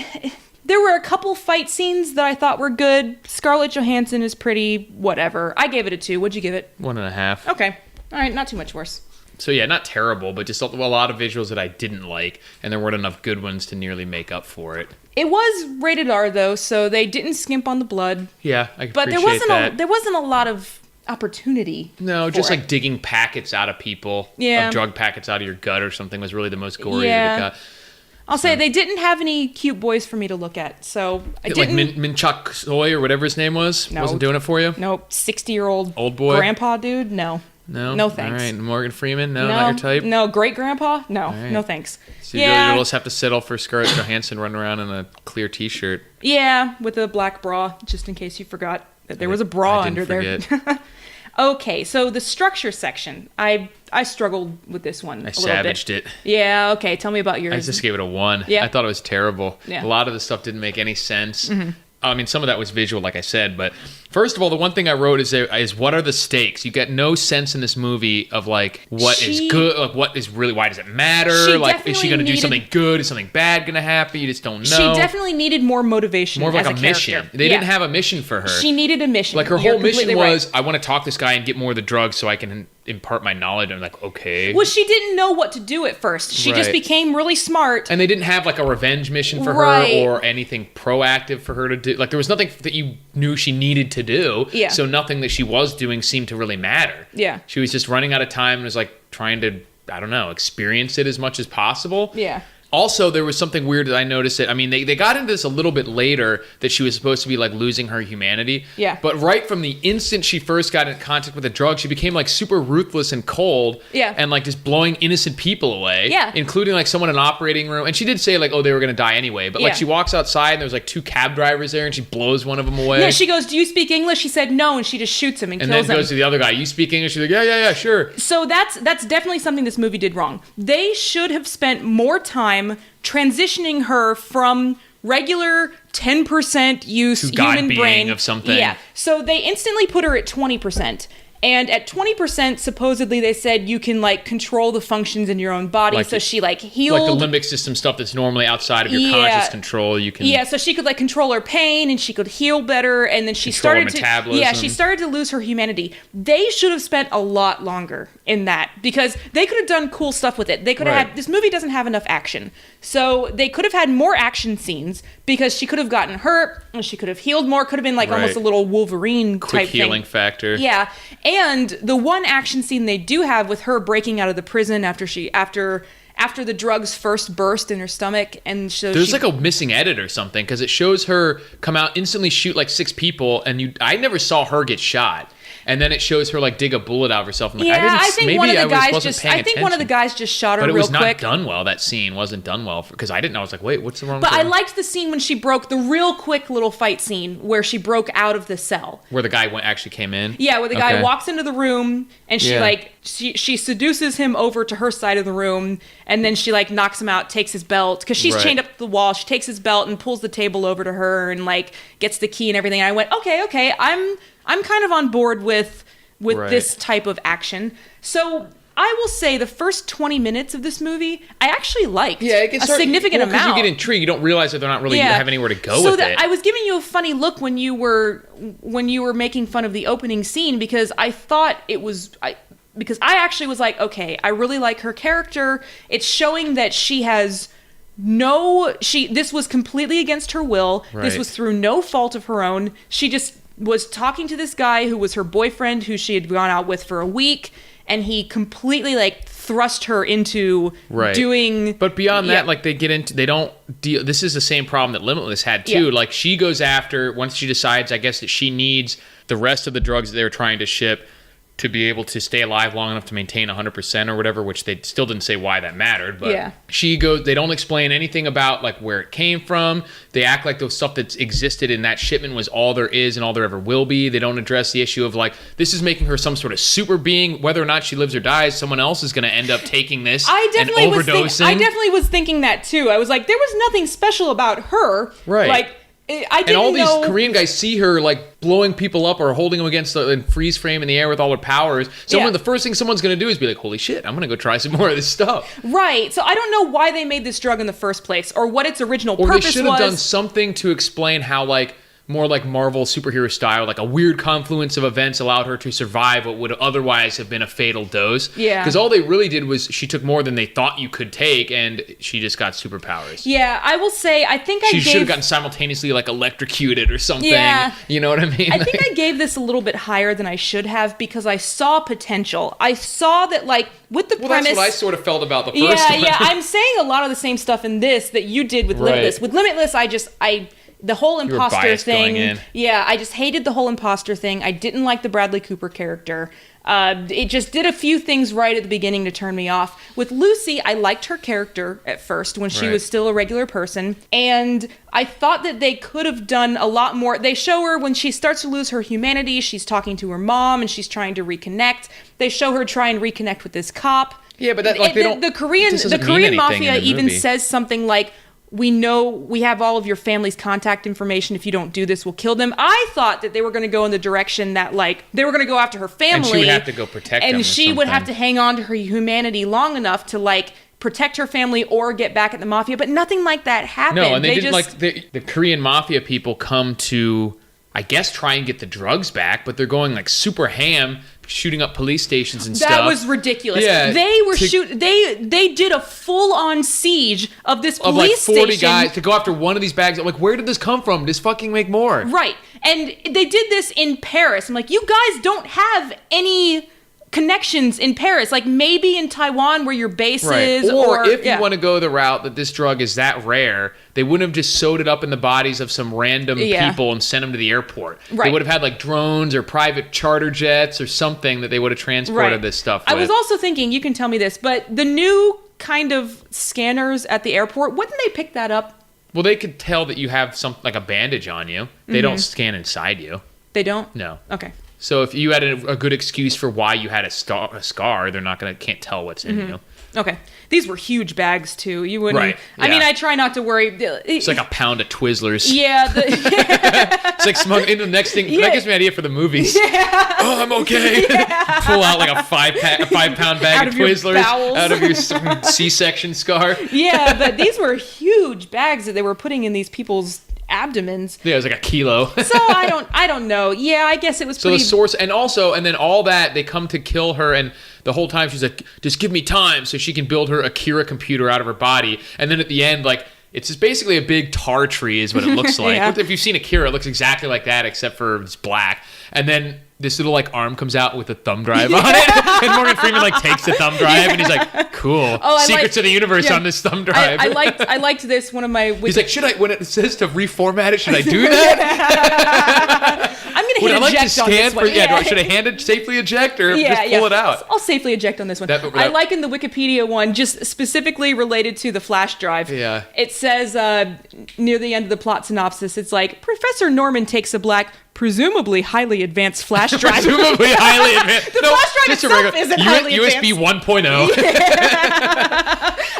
there were a couple fight scenes that I thought were good. Scarlett Johansson is pretty, whatever. I gave it a 2. What'd you give it? 1.5. Okay. All right, not too much worse. So yeah, not terrible, but just a lot of visuals that I didn't like, and there weren't enough good ones to nearly make up for it. It was rated R though, so they didn't skimp on the blood. Yeah, I appreciate that. But there wasn't a lot of opportunity. No, just like digging packets out of people. Yeah. Of drug packets out of your gut or something was really the most gory Yeah. that it got. I'll say they didn't have any cute boys for me to look at, so I didn't. Like Minchuk Soy or whatever his name was? No. Wasn't doing it for you? Nope, 60-year-old old boy grandpa dude. No. No thanks. All right, Morgan Freeman. No, not your type. No, great grandpa. No, right. no thanks. So you'll just have to settle for Scarlett Johansson running around in a clear T-shirt. Yeah, with a black bra, just in case you forgot that there was a bra under there. Okay, so the structure section. I struggled with this one. I savaged it. Yeah. Okay. Tell me about yours. I just gave it a 1. Yeah. I thought it was terrible. Yeah. A lot of the stuff didn't make any sense. Mm-hmm. I mean, some of that was visual, like I said, but first of all, the one thing I wrote is what are the stakes? You get no sense in this movie of like what is good, like what is really, why does it matter? Like, is she going to do something good? Is something bad going to happen? You just don't know. She definitely needed more motivation. More of like as a mission. character. They didn't have a mission for her. She needed a mission. Like her You're whole mission completely was, right. I want to talk this guy and get more of the drugs so I can impart my knowledge. I'm like, okay. Well, she didn't know what to do at first. She just Right. became really smart. And they didn't have like a revenge mission for Right. her or anything proactive for her to do. Like there was nothing that you knew she needed to do. Yeah. So nothing that she was doing seemed to really matter. Yeah. She was just running out of time and was like trying to, I don't know, experience it as much as possible. Yeah. Also, there was something weird that I noticed. That I mean, they got into this a little bit later that she was supposed to be like losing her humanity. Yeah. But right from the instant she first got in contact with the drug, she became like super ruthless and cold. Yeah. And like just blowing innocent people away. Yeah. Including like someone in an operating room. And she did say like, oh, they were going to die anyway. But like Yeah. she walks outside and there's like 2 cab drivers there and she blows one of them away. Yeah, she goes, "Do you speak English?" He said no, and she just shoots him and and kills then him. goes to the other guy. You speak English? She's like, yeah, sure. So that's definitely something this movie did wrong. They should have spent more time transitioning her from regular 10% use To God human being brain of something. Yeah. So they instantly put her at 20%. And at 20%, supposedly they said you can like control the functions in your own body. Like so she like healed. Like the limbic system stuff that's normally outside of your Yeah. conscious control. You can. Yeah, so she could like control her pain and she could heal better, and then she Control started to metabolism. she started to lose her humanity. They should have spent a lot longer in that because they could have done cool stuff with it. They could have Right. had this movie doesn't have enough action. So they could have had more action scenes because she could have gotten hurt and she could have healed more. Could have been like Right. almost a little Wolverine Quick type healing thing. factor. Yeah. And the one action scene they do have with her breaking out of the prison after the drugs first burst in her stomach, and so There's like a missing edit or something because it shows her come out instantly shoot like 6 people, and I never saw her get shot. and then it shows her like dig a bullet out of herself. I'm like, Yeah, I think one of the guys one of the guys just shot her but it real was not quick. done well. That scene wasn't done well because I didn't know. I was like, wait, what's the wrong? But with I her? liked the scene when she broke the real quick little fight scene where she broke out of the cell. Where the guy actually came in. Yeah, where the guy walks into the room and she seduces him over to her side of the room, and then she like knocks him out, takes his belt because she's chained up to the wall. She takes his belt and pulls the table over to her and like gets the key and everything. And I went, okay, I'm kind of on board with this type of action. So I will say the first 20 minutes of this movie, I actually liked a significant amount. Because you get intrigued, you don't realize that they're not really have anywhere to go with it. I was giving you a funny look when you were making fun of the opening scene because I thought it was because I actually was like, okay, I really like her character. It's showing that she has this was completely against her will. Right. This was through no fault of her own. She just was talking to this guy who was her boyfriend who she had gone out with for a week, and he completely like thrust her into doing. But beyond that, like they don't deal. This is the same problem that Limitless had too. Yeah. Like she goes after, once she decides, I guess, that she needs the rest of the drugs that they were trying to ship to be able to stay alive long enough to maintain 100% or whatever, which they still didn't say why that mattered. But she goes, they don't explain anything about like where it came from. They act like the stuff that's existed in that shipment was all there is and all there ever will be. They don't address the issue of like, this is making her some sort of super being. Whether or not she lives or dies, someone else is going to end up taking this and overdosing. I definitely was thinking that too. I was like, there was nothing special about her. Right. Like, I didn't and all know. These Korean guys see her like blowing people up or holding them against the freeze frame in the air with all her powers. The first thing someone's going to do is be like, holy shit, I'm going to go try some more of this stuff. Right. So I don't know why they made this drug in the first place or what its original purpose was. Or they should have done something to explain how like more like Marvel superhero style, like a weird confluence of events allowed her to survive what would otherwise have been a fatal dose. Yeah. Because all they really did was she took more than they thought you could take, and she just got superpowers. Yeah, I will say, I think she should have gotten simultaneously like electrocuted or something. Yeah. You know what I mean? I think I gave this a little bit higher than I should have because I saw potential. I saw that like with the premise. That's what I sort of felt about the first one. Yeah, I'm saying a lot of the same stuff in this that you did with Limitless. With Limitless, the whole imposter thing. Yeah, I just hated the whole imposter thing. I didn't like the Bradley Cooper character. It just did a few things right at the beginning to turn me off. With Lucy, I liked her character at first when she was still a regular person. And I thought that they could have done a lot more. They show her when she starts to lose her humanity, she's talking to her mom and she's trying to reconnect. They show her try and reconnect with this cop. Yeah, but that, like, the Korean mafia even says something like, we know we have all of your family's contact information. If you don't do this, we'll kill them. I thought that they were going to go in the direction that, like, they were going to go after her family. And she would have to go protect them. And she would have to hang on to her humanity long enough to, like, protect her family or get back at the mafia. But nothing like that happened. No, and they didn't, like, the Korean mafia people come to, I guess, try and get the drugs back, but they're going, like, super ham, shooting up police stations and stuff. That was ridiculous. Yeah, they were they did a full-on siege of this police station. Of like 40 guys to go after one of these bags. I'm like, where did this come from? Just fucking make more. Right. And they did this in Paris. I'm like, you guys don't have any connections in Paris, like maybe in Taiwan where your base is, or if you want to go the route that this drug is that rare, they wouldn't have just sewed it up in the bodies of some random people and sent them to the airport. Right. They would have had like drones or private charter jets or something that they would have transported this stuff with. I was also thinking, you can tell me this, but the new kind of scanners at the airport, wouldn't they pick that up? Well, they could tell that you have something like a bandage on you. They don't scan inside you. They don't? No. Okay. So if you had a good excuse for why you had a scar, they're can't tell what's in you. Okay. These were huge bags too. You wouldn't. Right. Yeah. I mean, I try not to worry. It's like a pound of Twizzlers. Yeah. It's like smug. The next thing that gives me an idea for the movies. Yeah. Oh, I'm okay. Pull out like a 5-pound bag of Twizzlers out of your C-section scar. Yeah, but these were huge bags that they were putting in these people's abdomens. Yeah, it was like a kilo. So I don't know. Yeah, I guess it was pretty. So the source, and then all that, they come to kill her, and the whole time she's like, just give me time so she can build her Akira computer out of her body. And then at the end, like, it's just basically a big tar tree is what it looks like. If you've seen Akira, it looks exactly like that, except for it's black. And then this little like arm comes out with a thumb drive on it, and Morgan Freeman like takes the thumb drive, and he's like, "Cool, secrets of the universe on this thumb drive." I liked this. One of my he's like, "Should I? When it says to reformat it, should I do that?" I'm gonna Would I like to eject on scan this for? one. Yeah, should I hand it safely eject or just pull it out? I'll safely eject on this one. I liken the Wikipedia one just specifically related to the flash drive. Yeah. It says near the end of the plot synopsis, it's like, Professor Norman takes a black, presumably highly advanced flash drive. Presumably highly advanced. The flash drive itself isn't highly USB advanced. 1.0.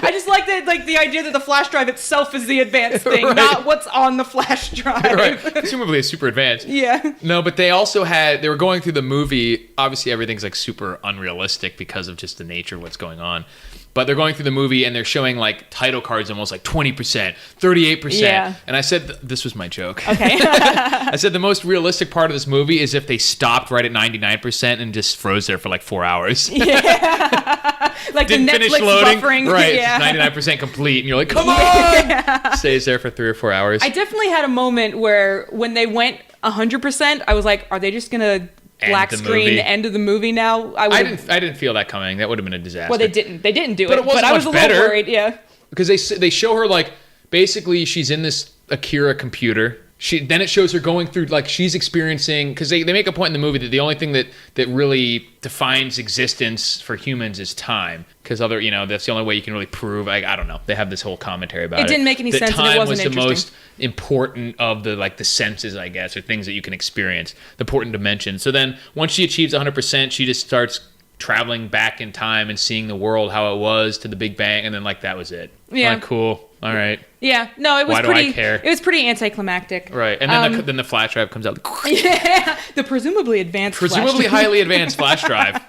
I just like the idea that the flash drive itself is the advanced thing, Right. not what's on the flash drive. Right. Presumably it's super advanced. Yeah. No, but they were going through the movie. Obviously, everything's like super unrealistic because of just the nature of what's going on. But they're going through the movie and they're showing like title cards almost like 20%, 38%. Yeah. And I said, this was my joke. Okay. I said the most realistic part of this movie is if they stopped right at 99% and just froze there for like 4 hours. Yeah. Like Didn't the Netflix finish loading. buffering. Right. Yeah. It's 99% complete. And you're like, come on! Stays there for 3 or 4 hours. I definitely had a moment where when they went 100%, I was like, are they just going to black the screen movie. the end of the movie now? I didn't feel that coming. That would have been a disaster. Well, they didn't do But it, it wasn't but I was a much little better. worried, yeah. Because they show her like basically she's in this Akira computer. Then it shows her going through like she's experiencing, because they make a point in the movie that the only thing that really defines existence for humans is time, because that's the only way you can really prove. I don't know. They have this whole commentary about it. It didn't make any that sense, and it time wasn't was the interesting. most important of the senses, I guess, or things that you can experience, the important dimension. So then once she achieves 100%, she just starts traveling back in time and seeing the world how it was to the Big Bang, and then like that was it. Yeah. Like, cool. All right. Yeah, no, it was Why do pretty. I care? It was pretty anticlimactic. Right. And then then the flash drive comes out. Yeah, the presumably advanced. Presumably flash. highly advanced flash drive.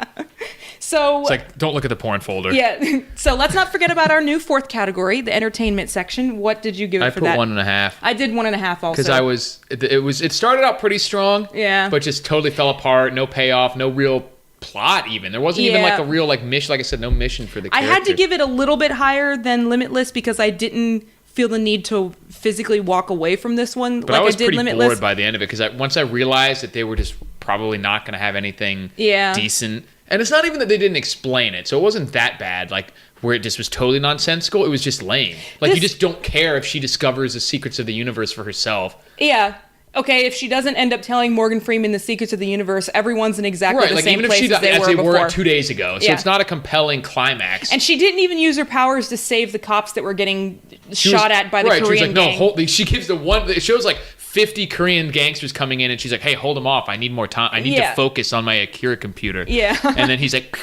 So It's like, don't look at the porn folder. yeah. So let's not forget about our new fourth category, the entertainment section. What did you give it I for put that? 1.5. I did 1.5 also. Because it started out pretty strong. Yeah. But just totally fell apart. No payoff. No real plot even. There wasn't even like Yeah. a real like mission. Like I said, no mission for the I character. had to give it a little bit higher than Limitless because I didn't feel the need to physically walk away from this one But like I was did pretty Limitless. bored by the end of it because once I realized that they were just probably not going to have anything Yeah. decent. And it's not even that they didn't explain it. So it wasn't that bad. Like where it just was totally nonsensical. It was just lame. Like you This- just don't care if she discovers the secrets of the universe for herself. Yeah. Okay, if she doesn't end up telling Morgan Freeman the secrets of the universe, everyone's in exactly Right, the like same even if place she as died, they as were they before. were 2 days ago, so Yeah. it's not a compelling climax. And she didn't even use her powers to save the cops that were getting shot at by the right, Korean she was like, gang. no, hold. She gives the one. It shows like 50 Korean gangsters coming in, and she's like, hey, hold them off. I need more time. I need Yeah. to focus on my Akira computer. Yeah. And then he's like,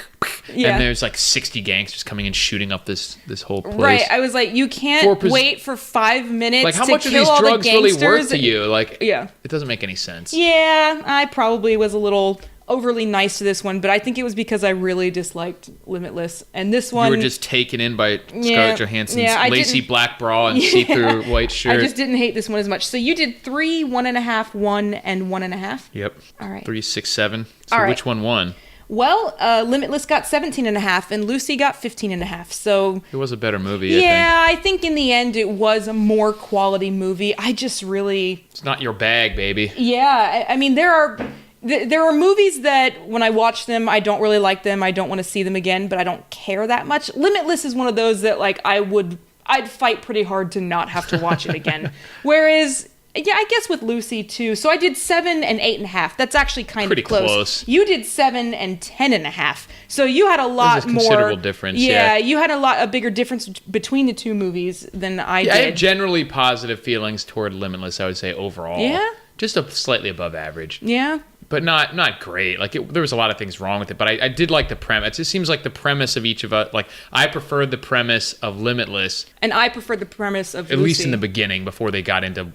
Yeah. and there's like 60 gangsters coming in, shooting up this whole place. Right, I was like, you can't wait for 5 minutes Like, how to much are kill these all drugs the really gangsters. worth to you? Like, Yeah. it doesn't make any sense. Yeah, I probably was a little overly nice to this one, but I think it was because I really disliked Limitless. And this one... You were just taken in by Yeah. Scarlett Johansson's Yeah, I lacy didn't- black bra and see-through white shirt. I just didn't hate this one as much. So you did 3, 1.5, 1, and 1.5? Yep. All right. 3, 6, 7. So All right. which one won? Well, Limitless got 17.5 and Lucy got 15.5. So It was a better movie, yeah, I think in the end it was a more quality movie. I just really, It's not your bag, baby. yeah. I mean, there are movies that when I watch them, I don't really like them. I don't want to see them again, but I don't care that much. Limitless is one of those that like I'd fight pretty hard to not have to watch it again. Whereas, yeah, I guess with Lucy too. So I did 7 and 8.5. That's actually kind Pretty of close. close. You did 7 and 10.5. So you had a lot There's a more considerable difference, Yeah, yeah. you had a bigger difference between the two movies than I Yeah, I have did. generally positive feelings toward Limitless, I would say, overall. Yeah? Just slightly above average. Yeah. But not great. Like, there was a lot of things wrong with it, but I did like the premise. It seems like the premise of each of us, like, I preferred the premise of Limitless, And I prefer the premise of at Lucy. least in the beginning, before they got into,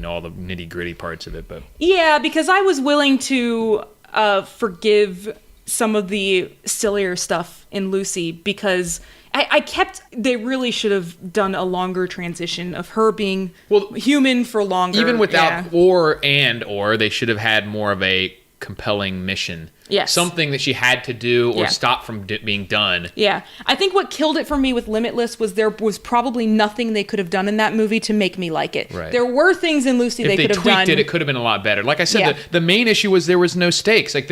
all the nitty-gritty parts of it. But Yeah, because I was willing to forgive some of the sillier stuff in Lucy because they really should have done a longer transition of her being human for longer. even without yeah. or they should have had more of a compelling mission. Yes. Something that she had to do or Yeah. stop from being done. Yeah. I think what killed it for me with Limitless was there was probably nothing they could have done in that movie to make me like it. Right. There were things in Lucy If they they could have done. tweaked it, it could have been a lot better. Like I said, Yeah. the main issue was there was no stakes. Like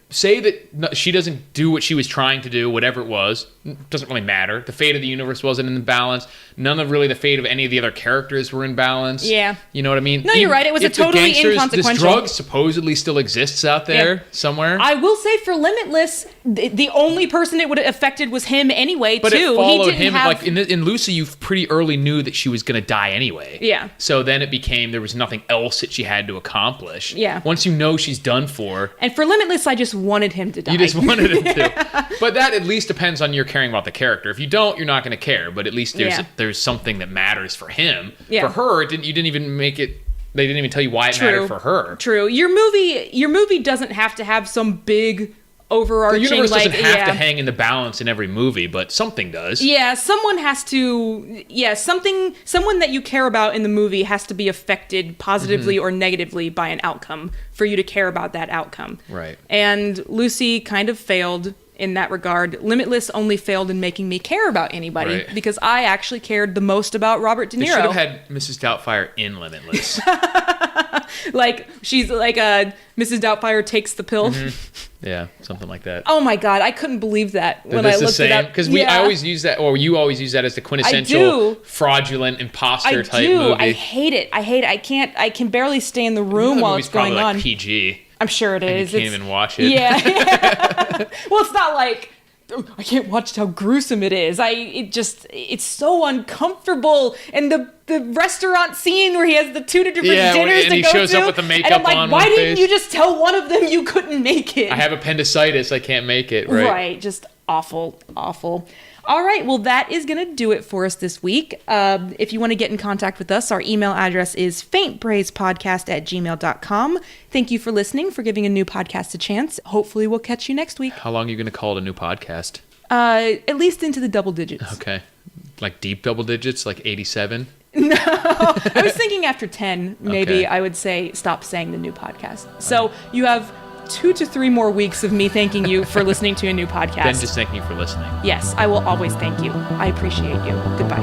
say that she doesn't do what she was trying to do, whatever it was, doesn't really matter. The fate of the universe wasn't in balance. None of really the fate of any of the other characters were in balance. Yeah. You know what I mean? No, you're right. It was if a totally the gangsters, inconsequential. This drug supposedly still exists out there somewhere. I will say for Limitless, the only person it would have affected was him anyway, But too. it followed He didn't him. have... Like in Lucy, you pretty early knew that she was going to die anyway. Yeah. So then it became there was nothing else that she had to accomplish. Yeah. Once you know she's done for. And for Limitless, I just wanted him to die. You just wanted him to. But that at least depends on your caring about the character. If you don't, you're not going to care. But at least there's something that matters for him. Yeah. For her, you didn't even make it. They didn't even tell you why it mattered for her. True. Your movie doesn't have to have some big overarching. The universe like, doesn't have to hang in the balance in every movie, but something does. Yeah, someone has to. Yeah, someone that you care about in the movie has to be affected positively or negatively by an outcome for you to care about that outcome. Right. And Lucy kind of failed in that regard. Limitless only failed in making me care about anybody Right. because I actually cared the most about Robert De Niro. They should have had Mrs. Doubtfire in Limitless. Like she's like Mrs. Doubtfire takes the pill. Yeah, something like that. Oh my god, I couldn't believe that when This I the looked it same up. because I always use that, or you always use that as the quintessential fraudulent imposter type movie. I hate it. I can barely stay in the room while it's going probably on. Like PG. I'm sure it is. You can't even watch it. Yeah. Well, it's not like I can't watch how gruesome it is. It's so uncomfortable. And the restaurant scene where he has the two different dinners and to he go shows to, up with the makeup and I'm like, on why one didn't face. you just tell one of them you couldn't make it? I have appendicitis. I can't make it. Right. Just awful. All right, well, that is going to do it for us this week. If you want to get in contact with us, our email address is faintpraisepodcast@gmail.com. Thank you for listening, for giving a new podcast a chance. Hopefully, we'll catch you next week. How long are you going to call it a new podcast? At least into the double digits. Okay. Like deep double digits, like 87? No, I was thinking after 10, maybe Okay. I would say stop saying the new podcast. So you have 2 to 3 more weeks of me thanking you for listening to a new podcast. Ben just thanking you for listening. Yes, I will always thank you. I appreciate you. Goodbye.